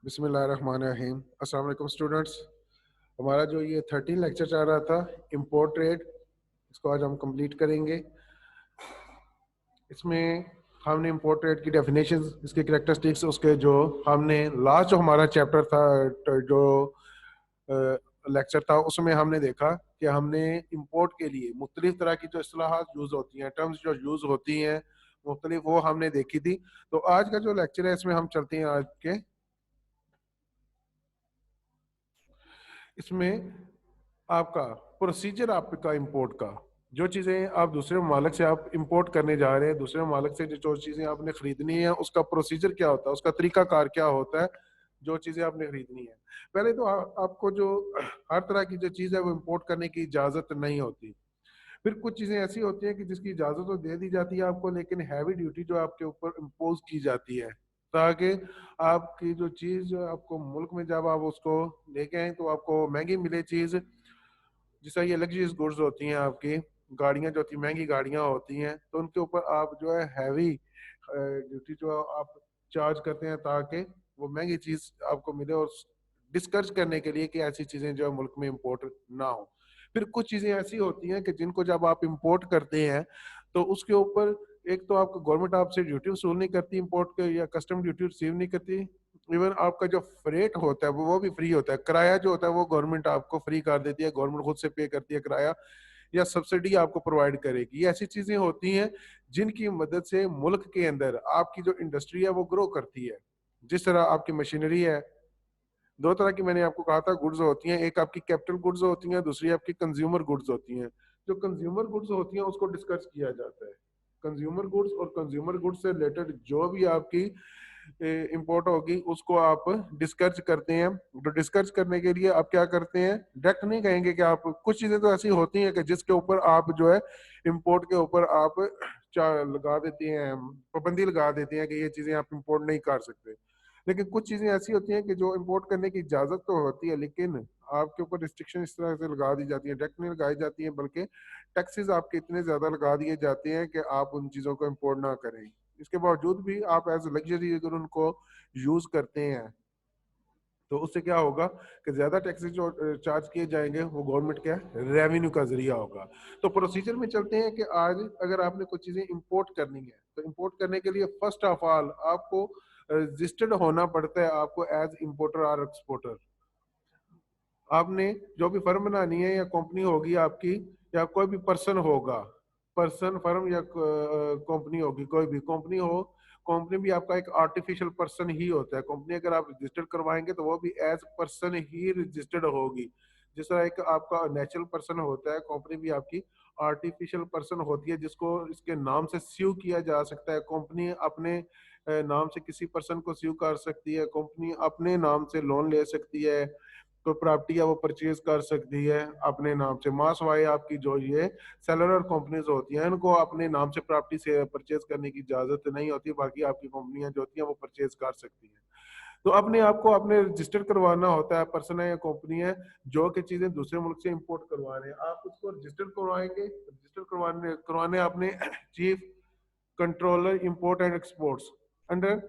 बिस्मिल्लाहिर्रहमानिर्रहीम। अस्सलाम वालेकुम स्टूडेंट्स। हमारा जो ये 13 लेक्चर चल रहा था इम्पोर्ट ट्रेड, इसको आज हम कंप्लीट करेंगे। इसमें हमने इम्पोर्ट ट्रेड की डेफिनेशन, इसके कैरेक्टरिस्टिक्स, उसके जो हमने लास्ट जो हमारा चैप्टर था, जो लेक्चर था, उसमें हमने देखा कि हमने इम्पोर्ट के लिए मुख्तलिफ तरह की जो इस्तेलाहात यूज़ होती हैं, टर्म्स जो यूज़ होती हैं मुख्तलिफ, वो हमने देखी थी। तो आज का जो लेक्चर है इसमें हम चलते हैं आज के, इसमें आपका प्रोसीजर आपका इंपोर्ट का, जो चीज़ें आप दूसरे ममालिक से आप इंपोर्ट करने जा रहे हैं, दूसरे ममालिक से जो चीज़ें आपने खरीदनी है, उसका प्रोसीजर क्या होता है, उसका तरीकाकार क्या होता है, जो चीज़ें आपने खरीदनी है। पहले तो आपको जो हर तरह की जो चीज़ है वो इंपोर्ट करने की इजाज़त नहीं होती। फिर कुछ चीज़ें ऐसी होती हैं कि जिसकी इजाज़त तो दे दी जाती है आपको, लेकिन हैवी ड्यूटी जो आपके ऊपर इम्पोज की जाती है, ताकि आपकी जो चीज़ आपको मुल्क में जब आप उसको लेके आए तो आपको महंगी मिले चीज़। जैसा ये लग्जरीज गुड्स होती हैं, आपकी गाड़ियां जो होती हैं, महंगी गाड़ियां होती हैं, तो उनके ऊपर आप जो है हैवी ड्यूटी जो आप चार्ज करते हैं, ताकि वो महंगी चीज़ आपको मिले, और डिस्करेज करने के लिए कि ऐसी चीज़ें जो है मुल्क में इंपोर्ट ना हो। फिर कुछ चीज़ें ऐसी होती हैं कि जिनको जब आप इंपोर्ट करते हैं तो उसके ऊपर एक तो आपको गवर्नमेंट आपसे ड्यूटी वसूल नहीं करती इंपोर्ट के, या कस्टम ड्यूटी रिसीव नहीं करती। इवन आपका जो फ्रेट होता है वो भी फ्री होता है। किराया जो होता है वो गवर्नमेंट आपको फ्री कर देती है, गवर्नमेंट खुद से पे करती है किराया, या सब्सिडी आपको प्रोवाइड करेगी। ये ऐसी चीजें होती हैं जिनकी मदद से मुल्क के अंदर आपकी जो इंडस्ट्री है वो ग्रो करती है। जिस तरह आपकी मशीनरी है, दो तरह की मैंने आपको कहा था गुड्स होती हैं, एक आपकी कैपिटल गुड्स होती हैं, दूसरी आपकी कंज्यूमर गुड्स होती हैं। जो कंज्यूमर गुड्स होती हैं उसको डिस्कस किया जाता है। कंज्यूमर गुड्स और कंज्यूमर गुड्स से रिलेटेड जो भी आपकी इंपोर्ट होगी उसको आप डिस्कर्ज करते हैं। तो डिस्कर्ज करने के लिए आप क्या करते हैं, डायरेक्ट नहीं कहेंगे कि आप, कुछ चीजें तो ऐसी होती हैं कि जिसके ऊपर आप जो है इंपोर्ट के ऊपर आप लगा देते हैं, पाबंदी लगा देते हैं कि ये चीजें आप इंपोर्ट नहीं कर सकते। लेकिन कुछ चीजें ऐसी होती हैं कि जो इंपोर्ट करने की इजाजत तो होती है, लेकिन आपके ऊपर रिस्ट्रिक्शन इस तरह से लगा दी जाती है, डायरेक्ट नहीं लगाई जाती है, बल्कि टैक्सेस आपके इतने ज्यादा लगा दिए जाते हैं कि आप उन चीजों को इंपोर्ट ना करें। इसके बावजूद भी आप एज लग्जरी अगर उनको यूज करते हैं तो उससे क्या होगा कि ज्यादा टैक्सेस जो चार्ज किए जाएंगे वो गवर्नमेंट क्या रेवेन्यू का जरिया होगा। तो प्रोसीजर में चलते हैं कि आज अगर आपने कुछ चीजें इंपोर्ट करनी है तो इंपोर्ट करने के लिए फर्स्ट ऑफ ऑल आपको रजिस्टर्ड होना पड़ता है, आपको एज इंपोर्टर और एक्सपोर्टर। आपने जो भी फर्म बनानी है या कंपनी होगी आपकी, या कोई भी पर्सन होगा, पर्सन फर्म या कंपनी होगी, कोई भी कंपनी हो, कंपनी भी आपका एक आर्टिफिशियल पर्सन ही होता है। कंपनी अगर आप रजिस्टर करवाएंगे तो वो भी एज पर्सन ही रजिस्टर्ड होगी। जिस तरह एक आपका नेचुरल पर्सन होता है, कंपनी भी आपकी आर्टिफिशियल पर्सन होती है, जिसको इसके नाम से स्यू किया जा सकता है। कंपनी अपने नाम से किसी पर्सन को स्यू कर सकती है, कंपनी अपने नाम से लोन ले सकती है, कोई प्रॉपर्टी है वो परचेज कर सकती है अपने नाम से। मास वाई आपकी जो ये सेलर और कंपनीज होती हैं, इनको अपने नाम से प्रॉपर्टी से परचेज करने की इजाजत नहीं होती, बाकी आपकी कंपनियां जो होती हैं वो परचेज कर सकती हैं। तो अपने आप को अपने रजिस्टर करवाना होता है, पर्सन है या कंपनी है जो कि चीजें दूसरे मुल्क से इंपोर्ट करवा रहे हैं, आप उसको रजिस्टर करवाएंगे। रजिस्टर करवाने करवाने आपने chief controller import and exports under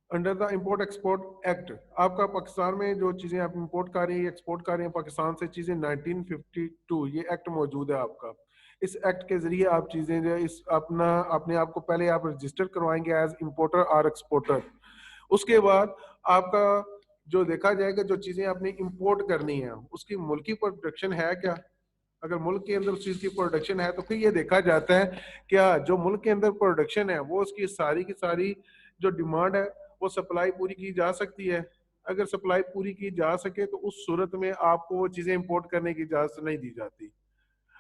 under the import export act. आपका पाकिस्तान में जो चीजें आप इंपोर्ट कर रही हैं, एक्सपोर्ट कर रही हैं पाकिस्तान से चीजें, 1952 ये एक्ट मौजूद है आपका। इस एक्ट के जरिए आप चीजें जो इस अपना अपने आप को पहले आप रजिस्टर करवाएंगे एज इंपोर्टर और एक्सपोर्टर। उसके बाद आपका जो देखा जाएगा जो चीजें आपने इंपोर्ट करनी है उसकी मुल्की प्रोडक्शन है क्या। अगर मुल्क के अंदर उस चीज की प्रोडक्शन है तो फिर ये देखा जाता है क्या जो मुल्क के अंदर प्रोडक्शन है वो उसकी सारी की सारी जो डिमांड है वो सप्लाई पूरी की जा सकती है। अगर सप्लाई पूरी की जा सके तो उस सूरत में आपको वो चीजें इंपोर्ट करने की इजाजत नहीं दी जाती।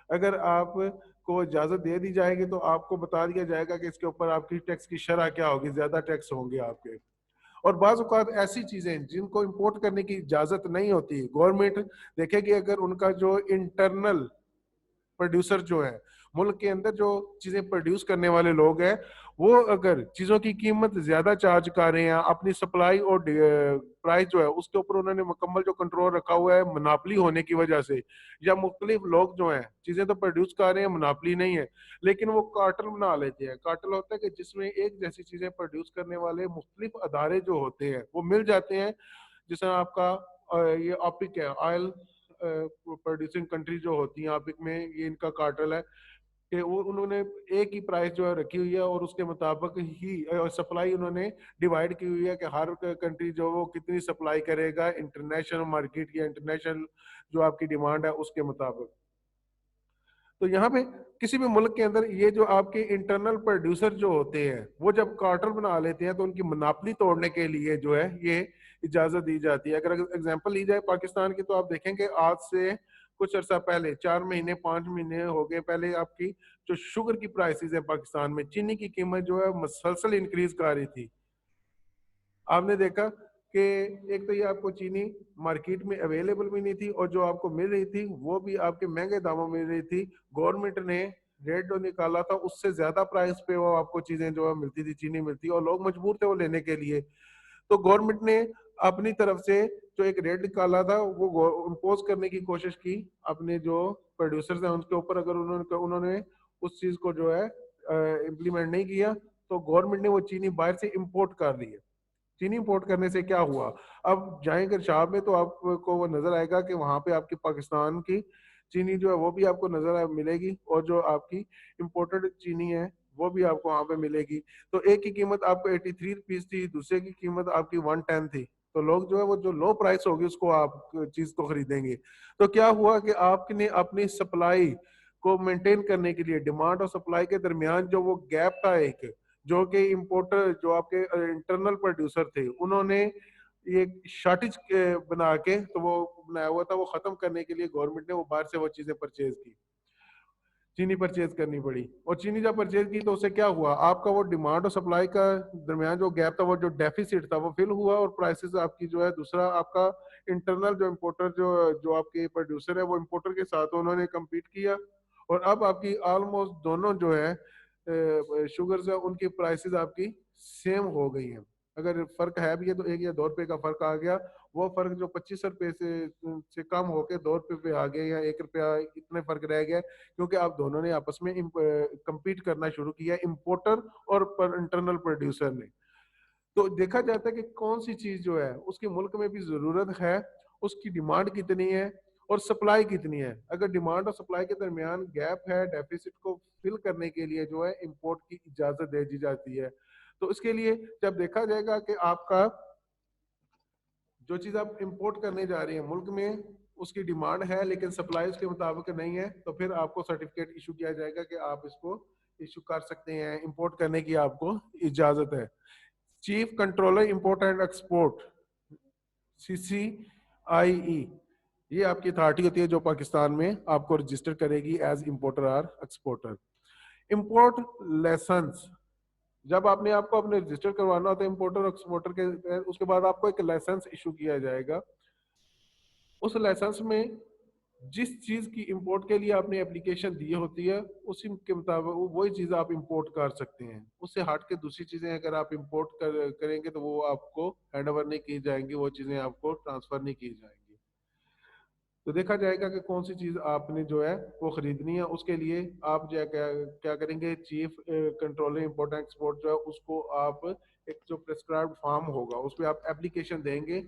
अगर आपको इजाजत दे दी जाएगी तो आपको बता दिया जाएगा कि इसके ऊपर आपकी टैक्स की शरह क्या होगी, ज्यादा टैक्स होंगे आपके। और बाज़ औक़ात ऐसी चीजें जिनको इंपोर्ट करने की इजाजत नहीं होती, गवर्नमेंट देखेगी अगर उनका जो इंटरनल प्रोड्यूसर जो है मुल्क के अंदर जो चीजें प्रोड्यूस करने वाले लोग हैं, वो अगर चीजों की कीमत ज्यादा चार्ज कर रहे हैं, अपनी सप्लाई और प्राइस जो है उसके ऊपर उन्होंने मुकम्मल जो कंट्रोल रखा हुआ है मोनोपोली होने की वजह से, या मुख्तलिफ लोग जो हैं चीजें तो प्रोड्यूस कर रहे हैं, मोनोपोली नहीं है, लेकिन वो कार्टल बना लेते हैं। कार्टल होता है कि जिसमें एक जैसी चीजें प्रोड्यूस करने वाले मुख्तलिफ अदारे जो होते हैं वो मिल जाते हैं। जैसे आपका ये ऑपिक है, ऑयल प्रोड्यूसिंग कंट्री जो होती है ऑपिक में, ये इनका कार्टल है कि वो उन्होंने एक ही प्राइस जो है रखी हुई है और उसके मुताबिक ही सप्लाई उन्होंने डिवाइड की हुई है कि हर कंट्री जो वो कितनी सप्लाई करेगा इंटरनेशनल मार्केट या इंटरनेशनल जो आपकी डिमांड है उसके मुताबिक। तो यहाँ पे किसी भी मुल्क के अंदर ये जो आपके इंटरनल प्रोड्यूसर जो होते हैं वो जब कार्टेल बना लेते हैं तो उनकी मोनोपोली तोड़ने के लिए जो है ये इजाजत दी जाती है। अगर एग्जांपल ली जाए पाकिस्तान की, तो आप देखेंगे आज से कुछ अर्सा पहले, 4 महीने 5 महीने हो गए पहले, आपकी जो शुगर की प्राइसेस है पाकिस्तान में, चीनी की कीमत जो है मसलसल इंक्रीज कर रही थी। आपने देखा कि एक तो ये आपको चीनी मार्केट में अवेलेबल भी नहीं थी और जो आपको मिल रही थी वो भी आपके महंगे दामों में मिल रही थी। गवर्नमेंट ने रेट जो निकाला था उससे ज्यादा प्राइस पे वो आपको चीजें जो है मिलती थी, चीनी मिलती, और लोग मजबूर थे वो लेने के लिए। तो गवर्नमेंट ने अपनी तरफ से जो एक रेट निकाला था वो इम्पोज करने की कोशिश की अपने जो प्रोड्यूसर्स हैं उनके ऊपर। अगर उन्होंने उन्होंने उस चीज को जो है इम्प्लीमेंट नहीं किया तो गवर्नमेंट ने वो चीनी बाहर से इम्पोर्ट कर ली है। चीनी इंपोर्ट करने से क्या हुआ, अब जाएंगे शाम में तो आपको वो नजर आएगा कि वहां पे आपकी पाकिस्तान की चीनी जो है वो भी आपको नजर मिलेगी, और जो आपकी इम्पोर्टेड चीनी है वो भी आपको वहां पे मिलेगी। तो एक की कीमत आपको 83 रुपीज थी, दूसरे की कीमत आपकी 110 थी। तो लोग जो है वो जो लो प्राइस होगी उसको आप चीज को खरीदेंगे। तो क्या हुआ कि आपने अपनी सप्लाई को मेंटेन करने के लिए डिमांड और सप्लाई के दरमियान जो वो गैप था एक, जो कि इंपोर्टर जो आपके इंटरनल प्रोड्यूसर थे उन्होंने ये शॉर्टेज बना के तो वो बनाया हुआ था, वो खत्म करने के लिए गवर्नमेंट ने वो बाहर से वो चीजें परचेज की, चीनी परचेज करनी पड़ी। और चीनी जब परचेज की तो उससे क्या हुआ, आपका वो डिमांड और सप्लाई का दरमियान जो गैप था, वो जो डेफिसिट था वो फिल हुआ, और प्राइसेस आपकी जो है, दूसरा आपका इंटरनल जो इम्पोर्टर जो जो आपके प्रोड्यूसर है वो इम्पोर्टर के साथ उन्होंने कम्पीट किया, और अब आपकी ऑलमोस्ट दोनों जो है शुगर्स है उनकी प्राइसेस आपकी सेम हो गई हैं। अगर फर्क है भी है तो 1 या 2 रुपए का फर्क आ गया, वो फर्क जो 25 रुपए से कम होके 2 रुपए पे आ गया या 1 रुपया, इतने फर्क रह गया क्योंकि आप दोनों ने आपस में कम्पीट करना शुरू किया, इम्पोर्टर और इंटरनल प्रोड्यूसर ने। तो देखा जाता है कि कौन सी चीज जो है उसके मुल्क में भी जरूरत है, उसकी डिमांड कितनी है और सप्लाई कितनी है। अगर डिमांड और सप्लाई के दरमियान गैप है, डेफिसिट को फिल करने के लिए जो है इंपोर्ट की इजाजत दे दी जाती है। तो इसके लिए जब देखा जाएगा कि आपका जो चीज आप इंपोर्ट करने जा रहे हैं मुल्क में उसकी डिमांड है लेकिन सप्लाई उसके मुताबिक नहीं है, तो फिर आपको सर्टिफिकेट इशू किया जाएगा कि आप इसको इशू कर सकते हैं, इंपोर्ट करने की आपको इजाजत है। Chief controller import and export, CCIE, ये आपकी अथॉरिटी होती है जो पाकिस्तान में आपको रजिस्टर करेगी एज इंपोर्टर और एक्सपोर्टर। इंपोर्ट लाइसेंस, जब आपने आपको अपने रजिस्टर करवाना होता है इंपोर्टर और एक्सपोर्टर के, उसके बाद आपको एक लाइसेंस इशू किया जाएगा। उस लाइसेंस में जिस चीज की इंपोर्ट के लिए आपने एप्लीकेशन दी होती है उसी के मुताबिक वही चीज आप इंपोर्ट कर सकते हैं। उससे हट के दूसरी चीजें अगर आप इंपोर्ट करेंगे तो वो आपको हैंड ओवर नहीं की जाएंगी, वो चीजें आपको ट्रांसफर नहीं की जाएंगी। तो देखा जाएगा कि कौन सी चीज आपने जो है वो खरीदनी है। उसके लिए आप जो है क्या करेंगे, चीफ कंट्रोलर इंपोर्ट एक्सपोर्ट जो है उसको आप एक जो प्रेस्क्राइब्ड फॉर्म होगा उस पर आप एप्लीकेशन देंगे,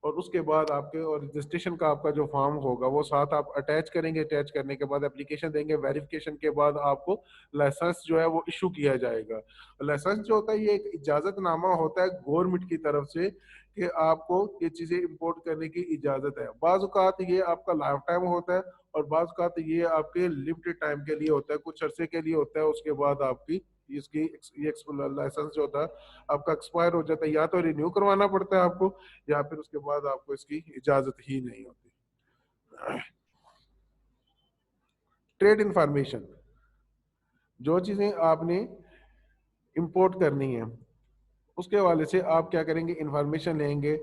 और उसके बाद आपके और रजिस्ट्रेशन का आपका जो फॉर्म होगा वो साथ आप अटैच करेंगे। अटैच करने के बाद एप्लीकेशन देंगे, वेरिफिकेशन के बाद आपको लाइसेंस जो है वो इशू किया जाएगा। लाइसेंस जो होता है ये एक इजाजतनामा होता है गवर्नमेंट की तरफ से कि आपको ये चीजें इंपोर्ट करने की इजाजत है। बाज़ औक़ात ये आपका लाइफ टाइम होता है और बाज़ औक़ात ये आपके लिमिटेड टाइम के लिए होता है, कुछ अरसे के लिए होता है, उसके बाद आपकी इसकी ये लाइसेंस जो होता है आपका एक्सपायर हो जाता है, या तो रिन्यू करवाना पड़ता है आपको या फिर उसके बाद आपको इसकी इजाजत ही नहीं होती। ट्रेड इंफॉर्मेशन, जो चीजें आपने इंपोर्ट करनी है उसके हवाले से आप क्या करेंगे, इंफॉर्मेशन लेंगे।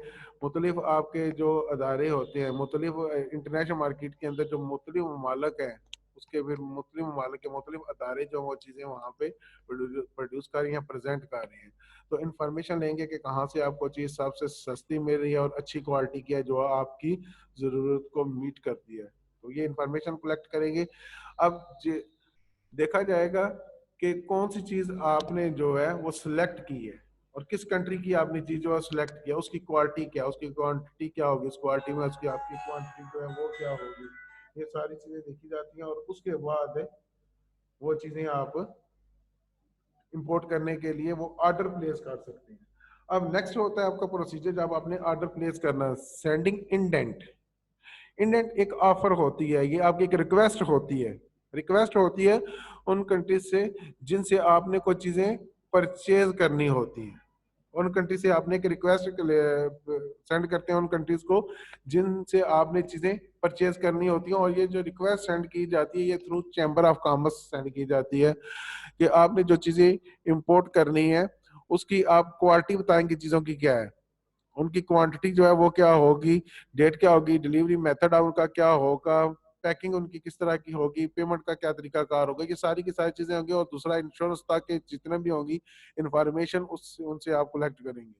मुख्तलिफ आपके जो अदारे होते हैं, मुख्तलिफ इंटरनेशनल मार्केट के अंदर जो मुख्तलिफ ममालक हैं उसके फिर मुख्तलिफ ममालिक के मुख्तलिफ अदारे जो वो चीज़ें वहाँ पे प्रोड्यूस कर रही हैं, प्रेजेंट कर रही हैं। तो इन्फॉर्मेशन लेंगे कि कहाँ से आपको चीज़ सबसे सस्ती मिल रही है और अच्छी क्वालिटी की है जो आपकी ज़रूरत को मीट करती है। तो ये इन्फॉर्मेशन कलेक्ट करेंगे। अब देखा जाएगा कि कौन सी चीज़ आपने जो है वो सिलेक्ट की है और किस कंट्री की आपने चीज़ जो है सिलेक्ट किया, उसकी क्वालिटी क्या, उसकी क्वांटिटी क्या होगी, उस क्वालिटी में उसकी आपकी क्वांटिटी जो है वो क्या होगी, ये सारी चीज़ें देखी जाती हैं और उसके बाद वो चीज़ें आप इंपोर्ट करने के लिए वो ऑर्डर प्लेस कर सकते हैं। अब नेक्स्ट होता है आपका प्रोसीजर जब आपने ऑर्डर प्लेस करना है, सेंडिंग इंडेंट। इंडेंट एक ऑफर होती है, ये आपकी एक रिक्वेस्ट होती है, रिक्वेस्ट होती है उन कंट्रीज से जिनसे आपने कुछ चीजें परचेज करनी होती है। उन कंट्री से आपने एक रिक्वेस्ट सेंड करते हैं उन कंट्रीज को जिनसे आपने चीजें परचेज करनी होती हैं, और ये जो रिक्वेस्ट सेंड की जाती है ये through chamber of commerce send की जाती है कि आपने जो चीजें इंपोर्ट करनी है उसकी आप क्वालिटी बताएंगे चीजों की क्या है, उनकी क्वांटिटी जो है वो क्या होगी, डेट क्या होगी, डिलीवरी मेथड उनका क्या होगा, पैकिंग उनकी किस तरह की होगी, पेमेंट का क्या तरीका कार होगा, ये सारी की सारी चीजें होंगी। और दूसरा इंश्योरेंस तक के जितने भी होंगी इंफॉर्मेशन उस उनसे आप कलेक्ट करेंगे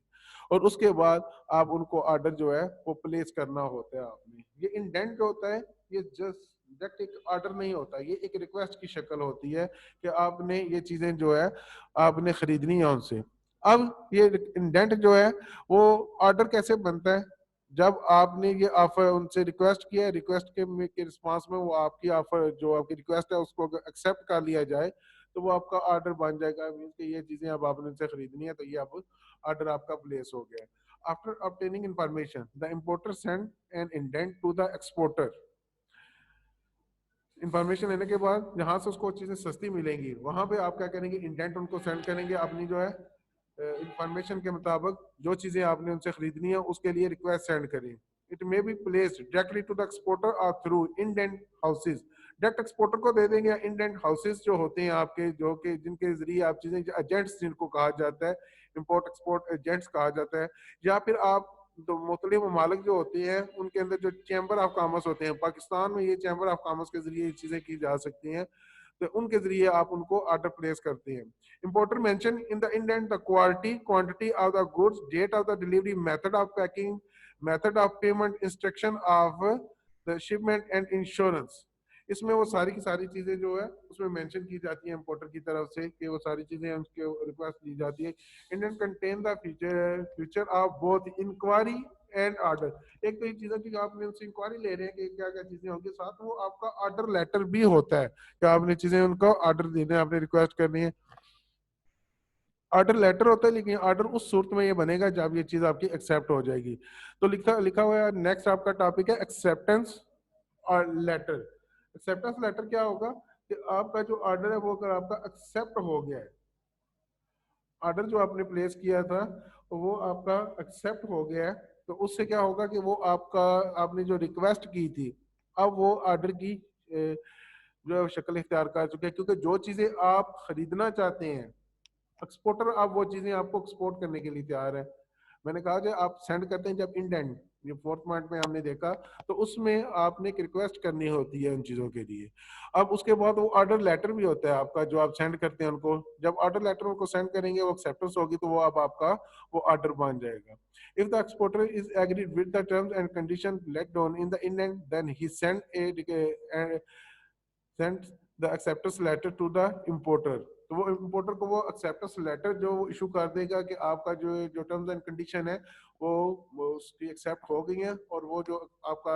और उसके बाद आप उनको ऑर्डर जो है वो प्लेस करना होता है आपने। ये इंडेंट जो होता है ये जस्ट डायरेक्ट एक ऑर्डर नहीं होता, ये एक रिक्वेस्ट की शक्ल होती है कि आपने ये चीजें जो है आपने खरीदनी है उनसे। अब ये इंडेंट जो है वो ऑर्डर कैसे बनता है, जब आपने ये ऑफर उनसे रिक्वेस्ट किया है, रिक्वेस्ट के रिस्पांस में वो आपकी ऑफर जो आपकी रिक्वेस्ट है उसको एक्सेप्ट कर लिया जाए तो वो आपका ऑर्डर बन जाएगा। मींस कि ये चीजें अब आपने उनसे खरीदनी है तो ये अब ऑर्डर आपका प्लेस हो गया। After obtaining information the importer send an indent to the exporter. Information लेने के बाद जहां से उसको चीजें सस्ती मिलेंगी वहां पे आप क्या करेंगे, इंडेंट उनको सेंड करेंगे अपनी जो है इंफॉर्मेशन के मुताबिक जो चीजें आपने उनसे खरीदनी है उसके लिए रिक्वेस्ट सेंड करें। It may be placed directly to the exporter और through indent houses. Direct exporter को दे देंगे या इंडेंट हाउसेज जो होते हैं आपके जो कि जिनके जरिए आप चीजें, एजेंट्स जिनको कहा जाता है, इंपोर्ट एक्सपोर्ट एजेंट्स कहा जाता है, या फिर आप तो मुख्तलिफ ममालिक जो होते हैं उनके अंदर जो चैम्बर ऑफ कॉमर्स होते हैं, पाकिस्तान में ये चैम्बर ऑफ कॉमर्स के जरिए ये चीजें की जा सकती हैं, तो उनके जरिए आप उनको ऑर्डर प्लेस करते हैं। Importer mention in the indent the quality quantity of the goods, date of the delivery, method of packing, method of payment, instruction of the shipment and insurance. इसमें वो सारी की सारी चीजें जो है उसमें मेंशन की जाती है इंपोर्टर की तरफ से कि वो सारी चीजें उसके रिक्वेस्ट दी जाती है। Indent contain the feature of both inquiry and order. एक तो ये चीजें की आपने उनसे इंक्वायरी ले रहे हैं कि क्या क्या चीजें होंगी, साथ वो आपका ऑर्डर लेटर भी होता है कि आपने चीजें उनको ऑर्डर देने, आपने रिक्वेस्ट करनी है। ऑर्डर लेटर होता है लेकिन ऑर्डर उस सूरत में ये बनेगा जब ये चीज आपकी एक्सेप्ट हो जाएगी। तो लिखा लिखा हुआ है नेक्स्ट आपका टॉपिक है एक्सेप्टेंस और लेटर। एक्सेप्टेंस लेटर क्या होगा कि आपका जो ऑर्डर है वो अगर आपका एक्सेप्ट हो गया है, ऑर्डर जो आपने प्लेस किया था वो आपका एक्सेप्ट हो गया है, तो उससे क्या होगा कि वो आपका आपने जो रिक्वेस्ट की थी अब वो ऑर्डर की जो शक्ल इख्तियार कर चुके हैं, क्योंकि जो चीजें आप खरीदना चाहते हैं एक्सपोर्टर अब वो चीजें आपको एक्सपोर्ट करने के लिए तैयार है। मैंने कहा कि आप सेंड करते हैं जब इंडेंट, ये फोर्थ पॉइंट में हमने देखा, तो उसमें आपने एक रिक्वेस्ट करनी होती है उन चीजों के लिए। अब उसके बाद वो ऑर्डर लेटर भी होता है आपका जो आप सेंड करते हैं उनको, जब ऑर्डर लेटर उनको सेंड करेंगे वो एक्सेप्टेंस होगी तो वो अब आपका वो ऑर्डर बन जाएगा। If the exporter is agreed with the terms and condition laid down in the indent then he send the acceptance letter to the importer. तो वो इंपोर्टर को वो एक्सेप्टेंस लेटर जो इशू कर देगा कि आपका जो टर्म्स एंड कंडीशन है वो उसकी एक्सेप्ट हो गई है और वो जो आपका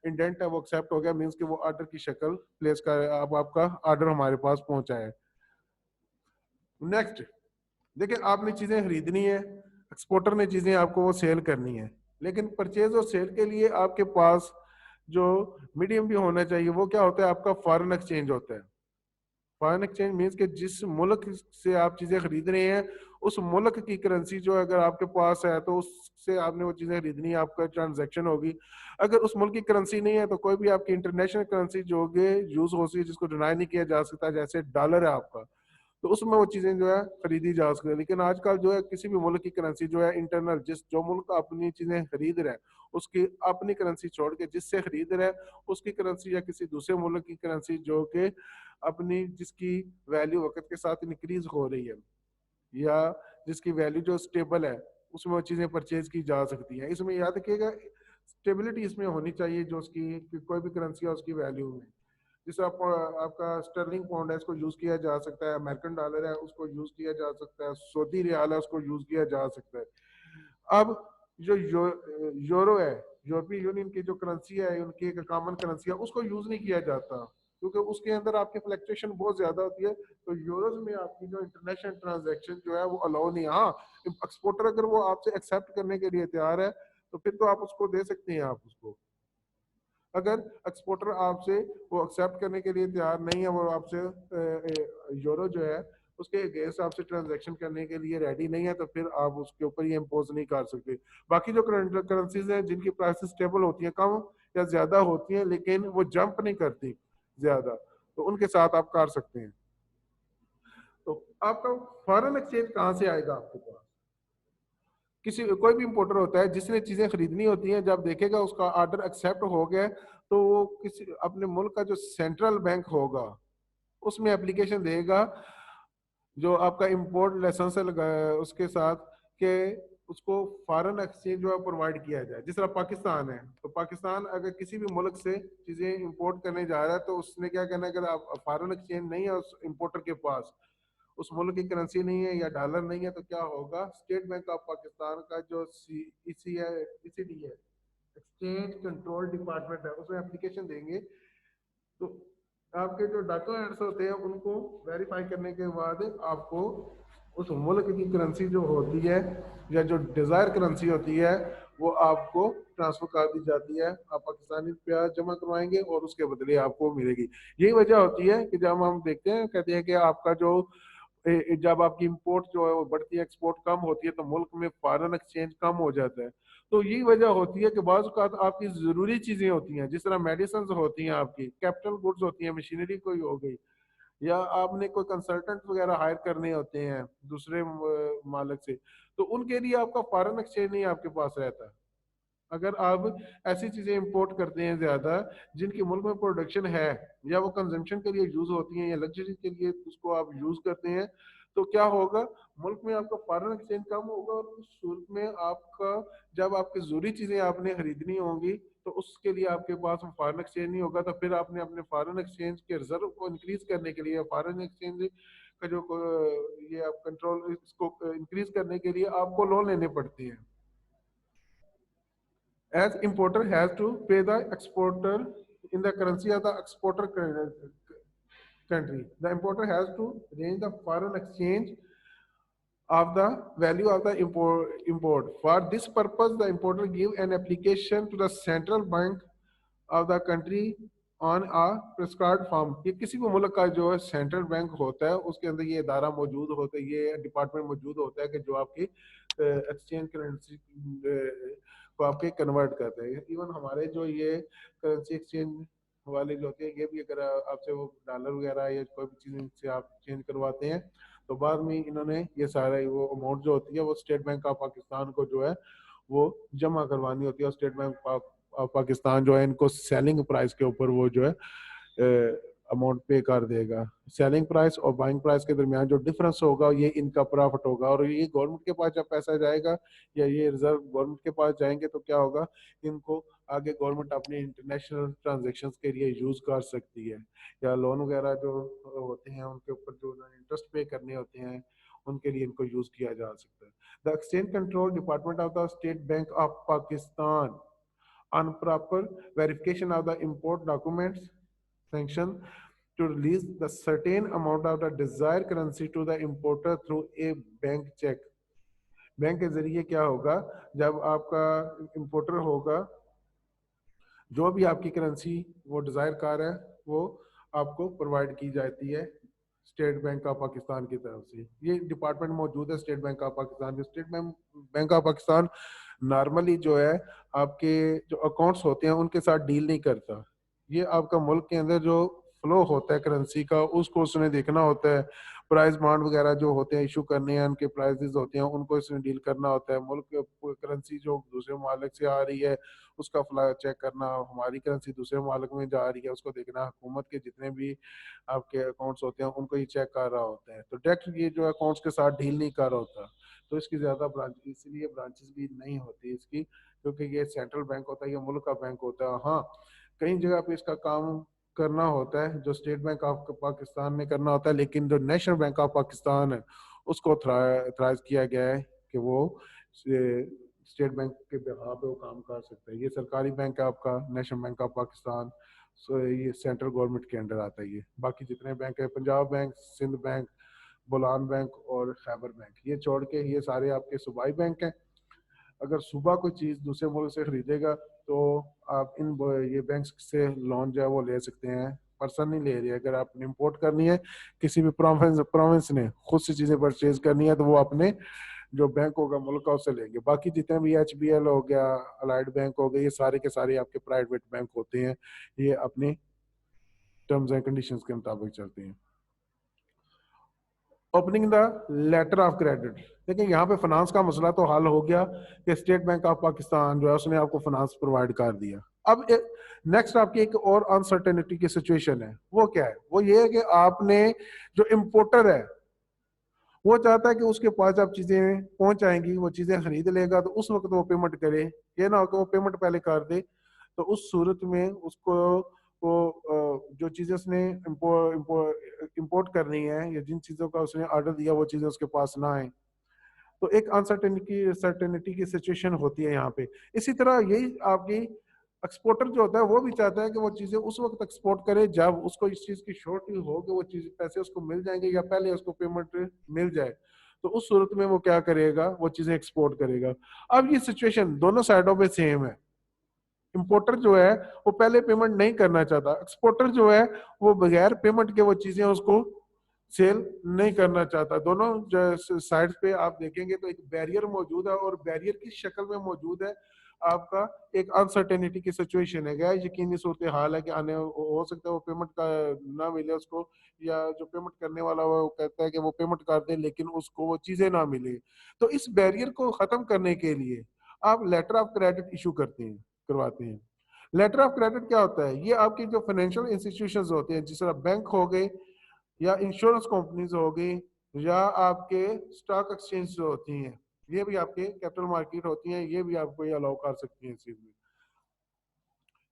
इंडेंट है वो एक्सेप्ट हो गया, मींस कि वो ऑर्डर की शक्ल प्लेस कर अब आपका ऑर्डर हमारे पास पहुंचा है। नेक्स्ट देखिए, आपने चीजें खरीदनी है, एक्सपोर्टर ने चीजें आपको वो सेल करनी है, लेकिन परचेज और सेल के लिए आपके पास जो मीडियम भी होना चाहिए वो क्या होता है, आपका फॉरेन एक्सचेंज होता है। फॉरेन एक्सचेंज मीन्स कि जिस मुल्क से आप चीजें खरीद रहे हैं उस मुल्क की करेंसी जो अगर आपके पास है तो उससे आपने वो चीजें खरीदनी है, आपका ट्रांजैक्शन होगी। अगर उस मुल्क की करेंसी नहीं है तो कोई भी आपकी इंटरनेशनल करेंसी जो यूज होती है जिसको डिनाई नहीं किया जा सकता, जैसे डॉलर है आपका, तो उसमें वो चीजें जो है खरीदी जा सकती है। लेकिन आजकल जो है किसी भी मुल्क की करेंसी जो है इंटरनल, जो मुल्क अपनी चीजें खरीद रहे हैं उसकी अपनी करेंसी छोड़ के जिससे खरीद रहे हैं उसकी करेंसी या किसी दूसरे मुल्क की करेंसी जो कि अपनी जिसकी वैल्यू वक्त के साथ इंक्रीज हो रही है या जिसकी वैल्यू जो स्टेबल है उसमें वो चीजें परचेज की जा सकती हैं। इसमें याद रखिएगा स्टेबिलिटी इसमें होनी चाहिए जो उसकी कि कोई भी करेंसी है उसकी वैल्यू में। जैसे आपका स्टर्लिंग पाउंड है इसको यूज किया जा सकता है, अमेरिकन डॉलर है उसको यूज किया जा सकता है, सऊदी रियाल है उसको यूज किया जा सकता है। अब जो यूरो है, यूरोपीय यूनियन की जो करेंसी है उनकी एक कॉमन करेंसी है उसको यूज नहीं किया जाता क्योंकि उसके अंदर आपकी फ्लक्चुएशन बहुत ज्यादा होती है। तो यूरोज में आपकी जो इंटरनेशनल ट्रांजैक्शन जो है वो अलाउ नहीं है। हाँ, एक्सपोर्टर अगर वो आपसे एक्सेप्ट करने के लिए तैयार है तो फिर तो आप उसको दे सकते हैं। आप उसको अगर एक्सपोर्टर आपसे वो एक्सेप्ट करने के लिए तैयार नहीं है, वो आपसे यूरो जो है उसके अगेंस्ट आपसे ट्रांजैक्शन करने के लिए रेडी नहीं है, तो फिर आप उसके ऊपर ये इम्पोज नहीं कर सकते। बाकी जो करेंसीज हैं जिनकी प्राइसेस स्टेबल होती हैं, कम या ज्यादा होती हैं लेकिन वो जंप नहीं करती ज्यादा, तो उनके साथ आप कर सकते हैं। तो आपका फॉरेन एक्सचेंज कहाँ से आएगा आपके पास? किसी कोई भी इंपोर्टर होता है जिसने चीजें खरीदनी होती हैं, जब देखेगा उसका ऑर्डर एक्सेप्ट हो गया तो वो किसी अपने मुल्क का जो सेंट्रल बैंक होगा उसमें एप्लीकेशन देगा जो आपका इंपोर्ट लाइसेंस लगा है उसके साथ के उसको फॉरेन एक्सचेंज जो है प्रोवाइड किया जाए। जिस तरह पाकिस्तान है, तो पाकिस्तान अगर किसी भी मुल्क से चीजें इंपोर्ट करने जा रहा है तो उसने क्या करना है, अगर आप फॉरेन एक्सचेंज नहीं है उस इंपोर्टर के पास, उस मुल्क की करेंसी नहीं है या डॉलर नहीं है, तो क्या होगा, स्टेट बैंक ऑफ पाकिस्तान का जो ईसी है, ईसीडी है, एक्सचेंज कंट्रोल डिपार्टमेंट है, उसमें एप्लीकेशन देंगे। तो आपके जो डॉक्यूमेंट्स होते हैं उनको वेरीफाई करने के बाद आपको उस मुल्क की करेंसी जो होती है या जो डिजायर करेंसी होती है वो आपको ट्रांसफर कर दी जाती है। आप पाकिस्तानी रुपया जमा करवाएंगे और उसके बदले आपको मिलेगी। यही वजह होती है कि जब हम देखते हैं, कहते हैं कि आपका जो जब आपकी इंपोर्ट जो है वो बढ़ती है, एक्सपोर्ट कम होती है, तो मुल्क में फॉरेन एक्सचेंज कम हो जाता है। तो यही वजह होती है कि बाज़ औक़ात आपकी जरूरी चीजें होती हैं, जिस तरह मेडिसिन होती हैं, आपकी कैपिटल गुड्स होती हैं, मशीनरी कोई हो गई, या आपने कोई कंसल्टेंट वगैरह हायर करने होते हैं दूसरे मालिक से, तो उनके लिए आपका फॉरेन एक्सचेंज नहीं आपके पास रहता। अगर आप ऐसी चीजें इंपोर्ट करते हैं ज्यादा जिनकी मुल्क में प्रोडक्शन है या वो कंजम्पशन के लिए यूज होती हैं या लग्जरी के लिए उसको आप यूज करते हैं, तो क्या होगा, मुल्क में आपका फॉरेन एक्सचेंज कम होगा और उस सूरत में आपका जब आपकी जरूरी चीजें आपने खरीदनी होंगी तो उसके लिए आपके पास फॉरेन एक्सचेंज नहीं होगा, तो फिर आपने अपने फॉरेन एक्सचेंज के रिजर्व को इंक्रीज करने के लिए, फॉरेन एक्सचेंज का जो ये आप कंट्रोल इसको इंक्रीज करने के लिए आपको लोन लेने पड़ते हैं। as importer has to pay the exporter in the currency of the exporter country. The importer has to range the foreign exchange of the value of the import. For this purpose, the importer give an application to the central bank of the country on a prescribed form. ये किसी भी मुल्क का जो है central bank होता है उसके अंदर ये इदारा मौजूद होता है, ये डिपार्टमेंट मौजूद होता है कि जो आपकी एक्सचेंज करेंसी को आपके कन्वर्ट करते हैं। इवन हमारे जो ये करेंसी एक्सचेंज वाले जो होते हैं ये भी अगर आपसे वो डॉलर वगैरह या कोई भी चीज़ से आप चेंज करवाते हैं तो बाद में इन्होंने ये सारा वो अमाउंट जो होती है वो स्टेट बैंक ऑफ पाकिस्तान को जो है वो जमा करवानी होती है। और स्टेट बैंक ऑफ पाकिस्तान जो है इनको सेलिंग प्राइस के ऊपर वो जो है अमाउंट पे कर देगा। सेलिंग प्राइस और बाइंग प्राइस के दरमियान जो डिफरेंस होगा ये इनका प्रॉफिट होगा, और ये गवर्नमेंट के पास जब पैसा जाएगा या ये रिजर्व गवर्नमेंट के पास जाएंगे तो क्या होगा, इनको आगे गवर्नमेंट अपने इंटरनेशनल ट्रांजेक्शन के लिए यूज कर सकती है, या लोन वगैरह जो होते हैं उनके ऊपर जो इंटरेस्ट पे करने होते हैं उनके लिए इनको यूज किया जा सकता है। The exchange control department of the state bank of Pakistan on proper verification of the import documents sanction to release the certain amount of the desired currency to the importer through a bank check। Bank के जरिए क्या होगा, जब आपका importer होगा जो भी आपकी करेंसी वो डिजायर कर रहा है वो आपको प्रोवाइड की जाती है स्टेट बैंक ऑफ पाकिस्तान की तरफ से। ये डिपार्टमेंट मौजूद है state bank of Pakistan. State bank of Pakistan normally जो है आपके जो अकाउंट्स होते हैं उनके साथ डील नहीं करता। ये आपका मुल्क के अंदर जो फ्लो होता है करेंसी का उसको उसने देखना होता है। प्राइस बॉन्ड वगैरह जो होते हैं इशू करने हैं, उनके प्राइसेस होते हैं, उनको इसमें डील करना होता है। मुल्क करेंसी जो दूसरे ममालिक से आ रही है उसका फ्ला चेक करना, हमारी करेंसी दूसरे ममालिक में जा रही है उसको देखना, हुकूमत के जितने भी आपके अकाउंट्स होते हैं उनको ये चेक कर रहा होता है। तो डायरेक्ट ये जो अकाउंट्स के साथ डील नहीं कर रहा होता, तो इसकी ज्यादा ब्रांच, इसलिए ब्रांचेस भी नहीं होती इसकी, क्योंकि ये सेंट्रल बैंक होता है, ये मुल्क का बैंक होता है। हाँ, कई जगह पे इसका काम करना होता है जो स्टेट बैंक ऑफ पाकिस्तान ने करना होता है, लेकिन जो नेशनल बैंक ऑफ पाकिस्तान है उसको थ्राइज किया गया है कि वो स्टेट बैंक के बिहाफ पे वो काम कर सकता है। ये सरकारी बैंक है आपका नेशनल बैंक ऑफ पाकिस्तान, सो ये सेंट्रल गवर्नमेंट के अंडर आता है। ये बाकी जितने बैंक है, Punjab bank, Sindh bank, Bolan bank और खैबर बैंक, ये छोड़ के ये सारे आपके सूबाई बैंक हैं। अगर सूबा कोई चीज़ दूसरे मुल्क से खरीदेगा तो आप इन ये बैंक से लोन जो है वो ले सकते हैं, पर्सन नहीं ले रही है। अगर आपने इम्पोर्ट करनी है, किसी भी प्रोविंस ने खुद से चीज़ें परचेज करनी है, तो वो अपने जो बैंक होगा मुल्क का उससे लेंगे। बाकी जितने भी HBL हो गया, अलाइड बैंक हो गए, ये सारे के सारे आपके प्राइवेट बैंक होते हैं, ये अपने टर्म्स एंड कंडीशंस के मुताबिक चलते हैं। Opening the letter of credit, देखिए यहाँ पे फाइनेंस का मसला तो हल हो गया कि स्टेट बैंक ऑफ पाकिस्तान जो है उसने आपको फाइनेंस प्रोवाइड कर दिया। अब नेक्स्ट आपकी एक और अनसर्टेनिटी की सिचुएशन है, वो क्या है? वो ये है कि आपने जो इम्पोर्टर है वो चाहता है कि उसके पास जब चीजें पहुंच जाएंगी वो चीजें खरीद लेगा, तो उस वक्त वो पेमेंट करे। ये ना हो कि वो पेमेंट पहले कर दे, तो उस सूरत में उसको वो जो चीजें उसने इम्पोर्ट करनी है या जिन चीजों का उसने ऑर्डर दिया वो चीजें उसके पास ना आए, तो एक अनसर्टेनिटी की सिचुएशन होती है यहाँ पे। इसी तरह यही आपकी एक्सपोर्टर जो होता है वो भी चाहता है कि वो चीजें उस वक्त एक्सपोर्ट करे जब उसको इस चीज की श्योरिटी हो कि वो चीज पैसे उसको मिल जाएंगे या पहले उसको पेमेंट मिल जाए, तो उस सूरत में वो क्या करेगा, वो चीजें एक्सपोर्ट करेगा। अब ये सिचुएशन दोनों साइडों पे सेम है। इंपोर्टर जो है वो पहले पेमेंट नहीं करना चाहता, एक्सपोर्टर जो है वो बगैर पेमेंट के वो चीजें उसको सेल नहीं करना चाहता। दोनों साइड पे आप देखेंगे तो एक बैरियर मौजूद है, और बैरियर की शक्ल में मौजूद है आपका एक अनसर्टेनिटी की सिचुएशन है। गैर यकीनी सूरत हाल है कि आने हो सकता है वो पेमेंट का ना मिले उसको, या जो पेमेंट करने वाला वो कहता है कि वो पेमेंट कर दे लेकिन उसको वो चीजें ना मिले। तो इस बैरियर को खत्म करने के लिए आप लेटर ऑफ क्रेडिट इशू करवाते हैं। लेटर ऑफ क्रेडिट क्या होता है? ये आपकी जो फाइनेंशियल इंस्टीट्यूशंस होते हैं, जिस तरह बैंक हो गए या इंश्योरेंस कंपनीज हो गई या आपके स्टॉक एक्सचेंज जो होती हैं, ये भी आपके कैपिटल मार्केट होती हैं, ये भी आपको ये अलाउ कर सकती हैं इस चीज में।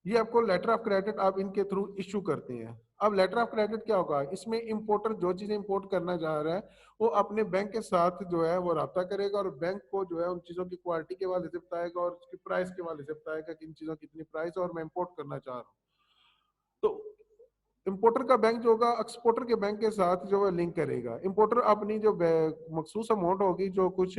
ये आपको लेटर ऑफ क्रेडिट आप इनके थ्रू इशू करते हैं। अब लेटर ऑफ क्रेडिट क्या होगा? इसमें इंपोर्टर जो चीजें इंपोर्ट करना चाह रहा है वो अपने बैंक के साथ जो है वो रब्ता करेगा, और बैंक को जो है उन चीजों की क्वालिटी के वाले से बताएगा और उसकी प्राइस के वाले से बताएगा कि इन चीजों की इतनी प्राइस है और मैं इंपोर्ट करना चाह रहा हूँ। तो इंपोर्टर का बैंक जो होगा एक्सपोर्टर के बैंक के साथ जो है लिंक करेगा। इंपोर्टर अपनी जो मखसूस अमाउंट होगी जो कुछ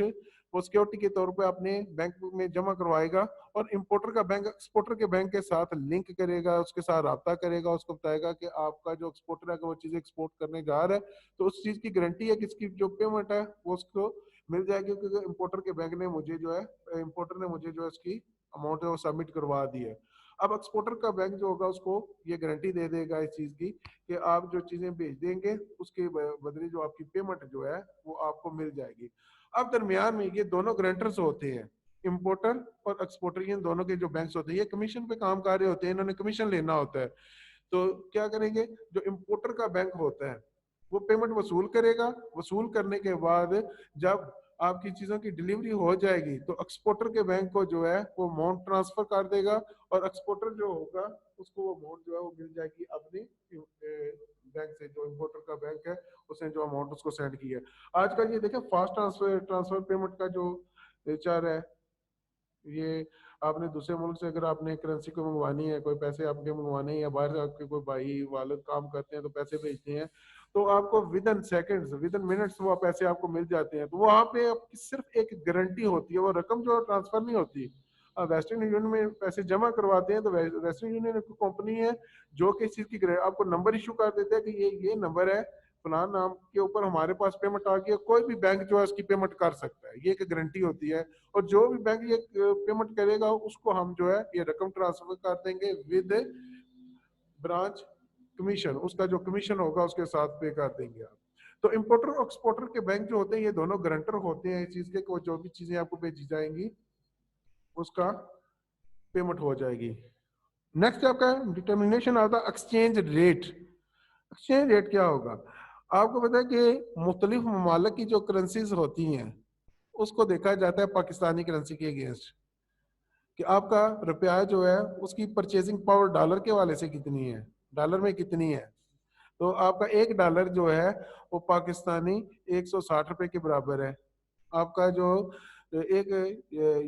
वो सिक्योरिटी के तौर पे अपने बैंक में जमा करवाएगा, और इंपोर्टर का बैंक एक्सपोर्टर के बैंक के साथ लिंक करेगा, उसके साथ रब्ता करेगा, उसको बताएगा कि आपका जो एक्सपोर्टर है वो चीज एक्सपोर्ट करने जा रहा है, तो उस चीज की गारंटी है कि इसकी जो पेमेंट है वो उसको मिल जाएगी, क्योंकि इंपोर्टर के बैंक ने मुझे जो है इंपोर्टर ने मुझे जो है इसकी अमाउंट है वो सबमिट करवा दी है। अब एक्सपोर्टर का बैंक जो होगा उसको ये गारंटी दे देगा इस चीज की कि आप जो चीजें भेज देंगे उसके बदले जो आपकी पेमेंट जो है वो आपको मिल जाएगी। अब दरमियान में ये दोनों गारंटर्स होते हैं, इंपोर्टर और एक्सपोर्टर, ये दोनों के जो बैंक्स होते हैं ये कमीशन पे काम कर रहे होते हैं, इन्होंने कमीशन लेना होता है। तो क्या करेंगे, जो इंपोर्टर का बैंक होता है वो पेमेंट वसूल करेगा, वसूल करने के बाद जब आपकी चीजों की डिलीवरी हो जाएगी तो एक्सपोर्टर के बैंक को जो है वो अमाउंट ट्रांसफर कर देगा, और एक्सपोर्टर जो होगा उसको वो अमाउंट जो है वो मिल जाएगी अपने बैंक से, जो इंपोर्टर का बैंक है उसने जो अमाउंट उसको सेंड किया है। आजकल ये देखें फास्ट ट्रांसफर ट्रांसफर पेमेंट का जो नेचर है, ये आपने दूसरे मुल्क से अगर आपने करेंसी को मंगवानी है, कोई पैसे आपके मंगवाने हैं या बाहर से आपके कोई भाई वालिद काम करते हैं तो पैसे भेजते हैं, तो आपको with in seconds with in minutes वो पैसे आपको मिल जाते हैं। तो वहां पे आपकी सिर्फ एक गारंटी होती है, वो रकम जो ट्रांसफर नहीं होती। वेस्टर्न यूनियन में पैसे जमा करवाते हैं तो वेस्टर्न यूनियन एक कंपनी है जो कि इस चीज की आपको नंबर इशू कर देते हैं कि ये नंबर है फलान नाम के ऊपर हमारे पास पेमेंट आ गई है, कोई भी बैंक जो है उसकी पेमेंट कर सकता है, ये एक गारंटी होती है। और जो भी बैंक ये पेमेंट करेगा उसको हम जो है ये रकम ट्रांसफर कर देंगे विद ब्रांच कमीशन, उसका जो कमीशन होगा उसके साथ पे कर देंगे आप। तो इंपोर्टर और एक्सपोर्टर के बैंक जो होते हैं ये दोनों गारंटर होते हैं इस चीज के कि जो भी चीजें आपको भेजी जाएंगी उसका पेमेंट हो जाएगी। नेक्स्ट आपका determination of the exchange rate. Exchange rate क्या होगा? आपको पता है कि मुख्तलिफ ममालिक की जो करेंसीज होती हैं उसको देखा जाता है पाकिस्तानी करेंसी के अगेंस्ट कि आपका रुपया जो है उसकी परचेजिंग पावर डॉलर के वाले से कितनी है, डॉलर में कितनी है। तो आपका एक डॉलर जो है वो पाकिस्तानी 160 रुपए के बराबर है। आपका जो एक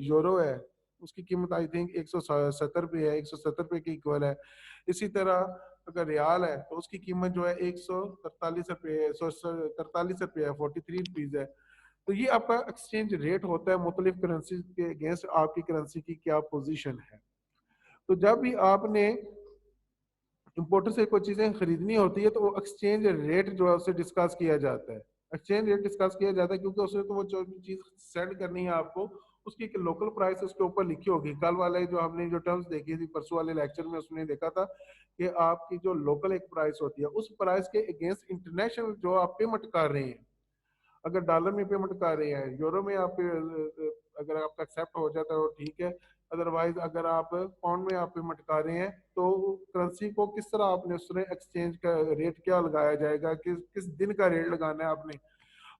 यूरो है उसकी कीमत आई थिंक 170 रुपये है, 170 रुपये के इक्वल है। इसी तरह अगर रियाल है तो उसकी कीमत जो है 143 रुपये 143 रुपये है, 43 रुपीज है। तो ये आपका एक्सचेंज रेट होता है मुख्तलिफ करेंसी के अगेंस्ट आपकी करेंसी की क्या पोजीशन है। तो जब भी आपने इंपोर्टर से कोई चीजें खरीदनी होती है तो वो एक्सचेंज रेट जो है उससे डिस्कस किया जाता है। एक्सचेंज रेट डिस्कस किया जाता है क्योंकि उसमें तो वो जो भी चीज सेंड करनी है आपको उसकी एक लोकल प्राइस उसके ऊपर लिखी होगी। कल वाले जो हमने जो टर्म्स देखी थी परसों वाले लेक्चर में उसमें देखा था कि आपकी जो लोकल एक प्राइस होती है उस प्राइस के अगेंस्ट इंटरनेशनल जो आप पेमेंट कर रहे हैं, अगर डॉलर में पेमेंट कर रहे हैं, यूरो में आप अगर आपका एक्सेप्ट हो जाता है वो ठीक है, अदरवाइज अगर आप पाउंड में आप पेमेंट कर रहे हैं तो करेंसी को किस तरह आपने उसमें एक्सचेंज का रेट क्या लगाया जाएगा, किस दिन का रेट लगाना है आपने।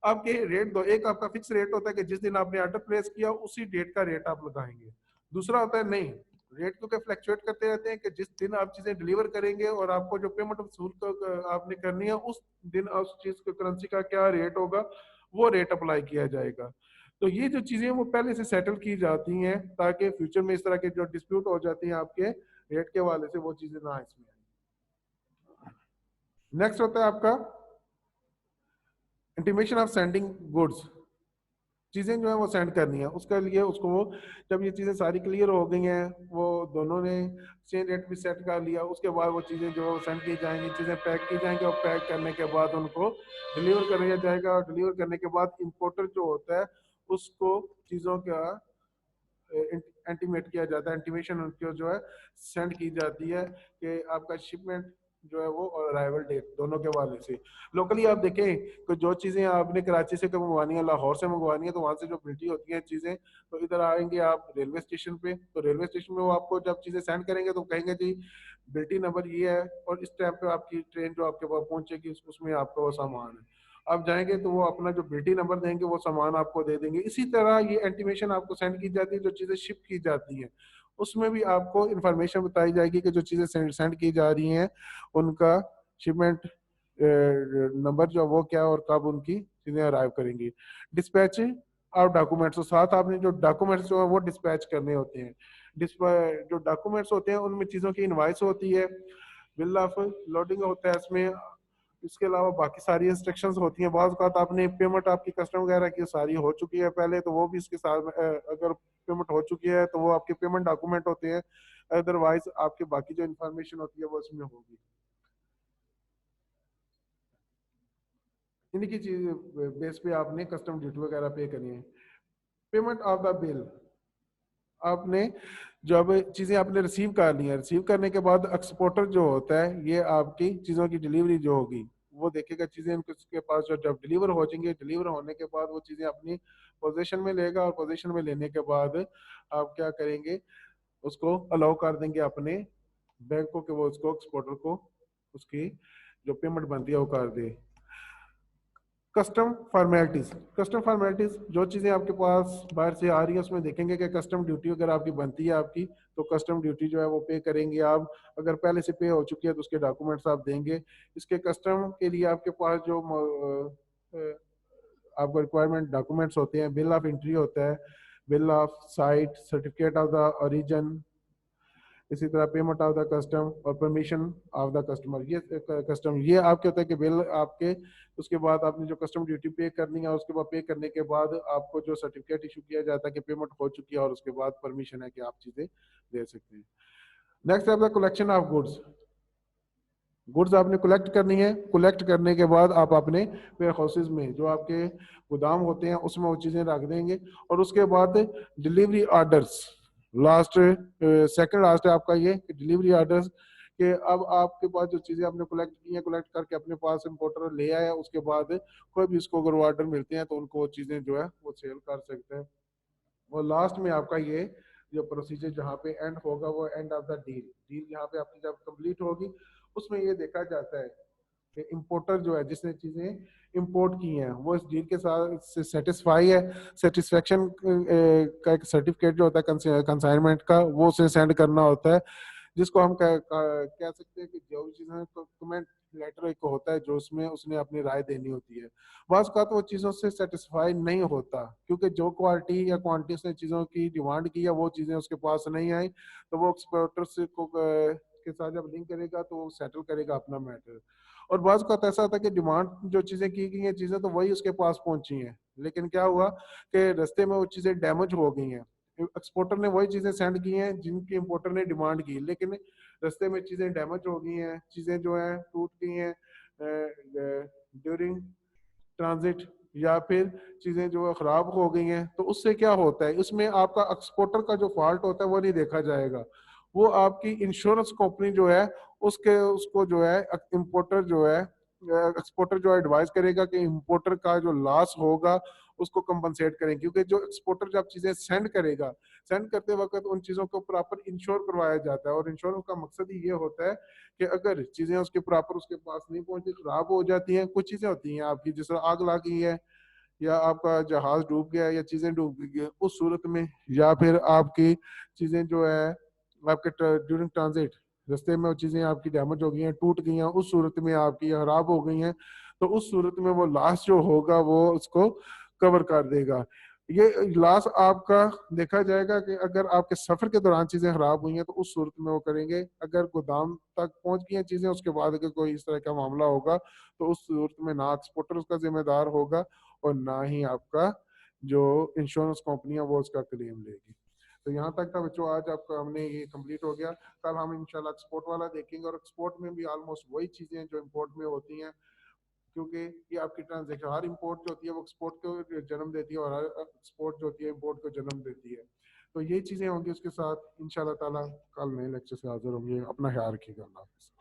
आपके रेट दो, एक आपका फिक्स रेट होता है कि जिस दिन आपने ऑर्डर प्लेस किया उसी डेट का रेट आप लगाएंगे। दूसरा होता है नहीं, रेट क्योंकि फ्लक्चुएट करते रहते हैं कि जिस दिन आप चीजें डिलीवर करेंगे और आपको जो पेमेंट वसूल आपने करनी है उस दिन उस चीज की करेंसी का क्या रेट होगा वो रेट अप्लाई किया जाएगा। तो ये जो चीजें वो पहले से सेटल की जाती हैं ताकि फ्यूचर में इस तरह के जो डिस्प्यूट हो जाती हैं आपके रेट के हवाले से वो चीजें ना इसमें आए। नेक्स्ट होता है आपका इंटीमेशन ऑफ सेंडिंग गुड्स। चीजें जो है वो सेंड करनी है उसके लिए उसको जब ये चीजें सारी क्लियर हो गई हैं, वो दोनों ने एक्सचेंज रेट भी सेट कर लिया, उसके बाद वो चीजें जो सेंड की जाएंगी, चीजें पैक की जाएंगी और पैक करने के बाद उनको डिलीवर कर दिया जाएगा। और डिलीवर करने के बाद इंपोर्टर जो होता है उसको चीजों का इंटीमेट किया जाता है, इंटीमेशन उनको जो है सेंड की जाती है कि आपका शिपमेंट जो है वो और अराइवल डेट दोनों के हवाले से। लोकली आप देखें कि जो चीजें आपने कराची से मंगवानी है, लाहौर से मंगवानी है, तो वहां से जो बिल्टी होती हैं चीजें तो इधर आएंगे आप रेलवे स्टेशन पे, तो रेलवे स्टेशन में वो आपको जब चीजें सेंड करेंगे तो कहेंगे जी बिल्टी नंबर ये है और इस टाइम पे आपकी ट्रेन जो आपके पास पहुंचेगी उसमें आपका वो सामान है। आप जाएंगे तो वो अपना जो बिल्टी नंबर देंगे वो सामान आपको दे देंगे। इसी तरह ये इंटीमेशन आपको सेंड की जाती है, जो चीजें शिप की जाती हैं उसमें भी आपको इंफॉर्मेशन बताई जाएगी कि जो चीजें सेंड की जा रही हैं उनका शिपमेंट नंबर जो वो क्या और कब उनकी चीजें अराइव करेंगी। डिस्पैच और डॉक्यूमेंट्स, तो साथ आपने जो डॉक्यूमेंट्स जो है वो डिस्पैच करने होते हैं। जो डॉक्यूमेंट्स होते हैं उनमें चीजों की इनवाइस होती है, बिल ऑफ लोडिंग होता है इसमें, इसके अलावा बाकी सारी इंस्ट्रक्शंस होती हैं। बाज़ औक़ात आपने पेमेंट आपकी कस्टम वगैरह की सारी हो चुकी है पहले तो वो भी इसके साथ अगर पेमेंट हो चुकी है तो वो आपके पेमेंट डॉक्यूमेंट होते हैं, अदरवाइज आपके बाकी जो इंफॉर्मेशन होती है वो उसमें होगी। इन्हीं की चीज बेस पे आपने कस्टम ड्यूटी वगैरह पे करनी है। पेमेंट ऑफ द बिल, आपने जब चीजें आपने रिसीव कर ली है, रिसीव करने के बाद एक्सपोर्टर जो होता है ये आपकी चीजों की डिलीवरी जो होगी वो देखेगा चीजें उसके पास जो जब डिलीवर हो जाएंगे, डिलीवर होने के बाद वो चीजें अपनी पोजीशन में लेगा और पोजीशन में लेने के बाद आप क्या करेंगे उसको अलाउ कर देंगे अपने बैंक को कि वो उसको एक्सपोर्टर को उसकी जो पेमेंट बनती है वो कर दे। कस्टम फॉर्मेलिटीज, कस्टम फॉर्मेलिटीज जो चीजें आपके पास बाहर से आ रही है उसमें देखेंगे कि कस्टम ड्यूटी अगर आपकी बनती है आपकी तो कस्टम ड्यूटी जो है वो पे करेंगे आप। अगर पहले से पे हो चुकी है तो उसके डॉक्यूमेंट्स आप देंगे। इसके कस्टम के लिए आपके पास जो आपको रिक्वायरमेंट डॉक्यूमेंट्स होते हैं, बिल ऑफ एंट्री होता है, bill of site, certificate of the origin, इसी तरह पेमेंट ऑफ द कस्टम और परमिशन ऑफ द कस्टमर। ये कस्टम ये आपके होता है कि बिल आपके, उसके बाद आपने जो कस्टम ड्यूटी पे करनी है उसके बाद पे करने के बाद आपको जो सर्टिफिकेट इशू किया जाता है कि पेमेंट हो चुकी है और उसके बाद परमिशन है कि आप चीजें दे सकते हैं। नेक्स्ट है कलेक्शन ऑफ गुड्स। गुड्स आपने कलेक्ट करनी है, कलेक्ट करने के बाद आप अपने वेयर हाउसेज में जो आपके गोदाम होते हैं उसमें वो चीजें रख देंगे और उसके बाद delivery orders last second last है आपका ये डिलीवरी ऑर्डर्स कि अब आपके पास जो चीजें आपने कलेक्ट की हैं, कलेक्ट करके अपने पास इम्पोर्टर ले आया, उसके बाद कोई भी उसको अगर ऑर्डर मिलते हैं तो उनको वो चीजें जो है वो सेल कर सकते हैं। और लास्ट में आपका ये जो प्रोसीजर जहाँ पे एंड होगा वो end of the deal, deal यहाँ पे आपकी जब कंप्लीट होगी उसमें ये देखा जाता है कि इंपोर्टर जो है जिसने चीजें इंपोर्ट की हैं वो इस डील के साथ से सेटिस्फाई है। सेटिस्फेक्शन का एक सर्टिफिकेट जो होता है कंसाइनमेंट का, वो उसे सेंड करना होता है, जिसको हम कह सकते हैं कि जो भी चीजें कमेंट लेटर एक होता है जो उसमें उसने अपनी राय देनी होती है। बाज़ का तो वो चीज़ों से सेटिस्फाई नहीं होता, क्योंकि जो क्वालिटी या क्वांटिटी उसने चीज़ों की डिमांड की या वो चीज़ें उसके पास नहीं आई, तो वो एक्सपोर्टर से के साथ जब लिंक करेगा तो वो सेटल करेगा अपना मैटर। और बाज़ का तो ऐसा होता है कि डिमांड जो चीज़ें की गई हैं चीज़ें तो वही उसके पास पहुंची हैं, लेकिन क्या हुआ कि रास्ते में वो चीज़ें डैमेज हो गई हैं। एक्सपोर्टर ने वही चीज़ें सेंड की हैं जिनकी इंपोर्टर ने डिमांड की, लेकिन रास्ते में चीज़ें डैमेज हो गई हैं, चीज़ें जो हैं टूट गई हैं ड्यूरिंग ट्रांजिट, या फिर चीजें जो है खराब हो गई हैं, तो उससे क्या होता है, इसमें आपका एक्सपोर्टर का जो फॉल्ट होता है वो नहीं देखा जाएगा। वो आपकी इंश्योरेंस कंपनी जो है उसके उसको जो है इंपोर्टर जो है एक्सपोर्टर जो एडवाइस करेगा कि इंपोर्टर का जो लॉस होगा उसको कंपनसेट करें, क्योंकि जो एक्सपोर्टर जब चीजें सेंड करेगा, सेंड करते वक्त उन चीजों को प्रॉपर इंश्योर करवाया जाता है। और इंश्योरेंस का मकसद ही ये होता है कि अगर चीजें उसके प्रॉपर उसके पास नहीं पहुंची, खराब हो जाती हैं, कुछ चीजें होती हैं आपकी जिस तरह आग लग गई है या आपका जहाज डूब गया है या चीजें डूब गई है उस सूरत में, या फिर आपकी चीजें जो है आपके ड्यूरिंग ट्रांजिट रास्ते में वो चीजें आपकी डैमेज हो गई हैं, टूट गई हैं, उस सूरत में आपकी खराब हो गई हैं, तो उस सूरत में वो लॉस जो होगा वो उसको कवर कर देगा। ये लॉस आपका देखा जाएगा कि अगर आपके सफर के दौरान चीजें खराब हुई हैं तो उस सूरत में वो करेंगे। अगर गोदाम तक पहुंच गई हैं चीजें उसके बाद अगर कोई इस तरह का मामला होगा तो उस सूरत में ना एक्सपोर्टर उसका जिम्मेदार होगा और ना ही आपका जो इंश्योरेंस कंपनी है वो उसका क्लेम लेगी। तो यहाँ तक था बच्चों, आज आपका हमने ये कंप्लीट हो गया। कल हम इंशाल्लाह एक्सपोर्ट वाला देखेंगे, और एक्सपोर्ट में भी ऑलमोस्ट वही चीजें हैं जो इंपोर्ट में होती हैं, क्योंकि ये आपकी ट्रांजेक्शन हर इंपोर्ट जो होती है वो एक्सपोर्ट को जन्म देती है और हर एक्सपोर्ट जो होती है इंपोर्ट को जन्म देती है। तो ये चीजें होंगी उसके साथ इंशाल्लाह ताला। कल नए लेक्चर से हाजिर होंगे, अपना ख्याल रखिएगा। अल्लाह हाफिज़।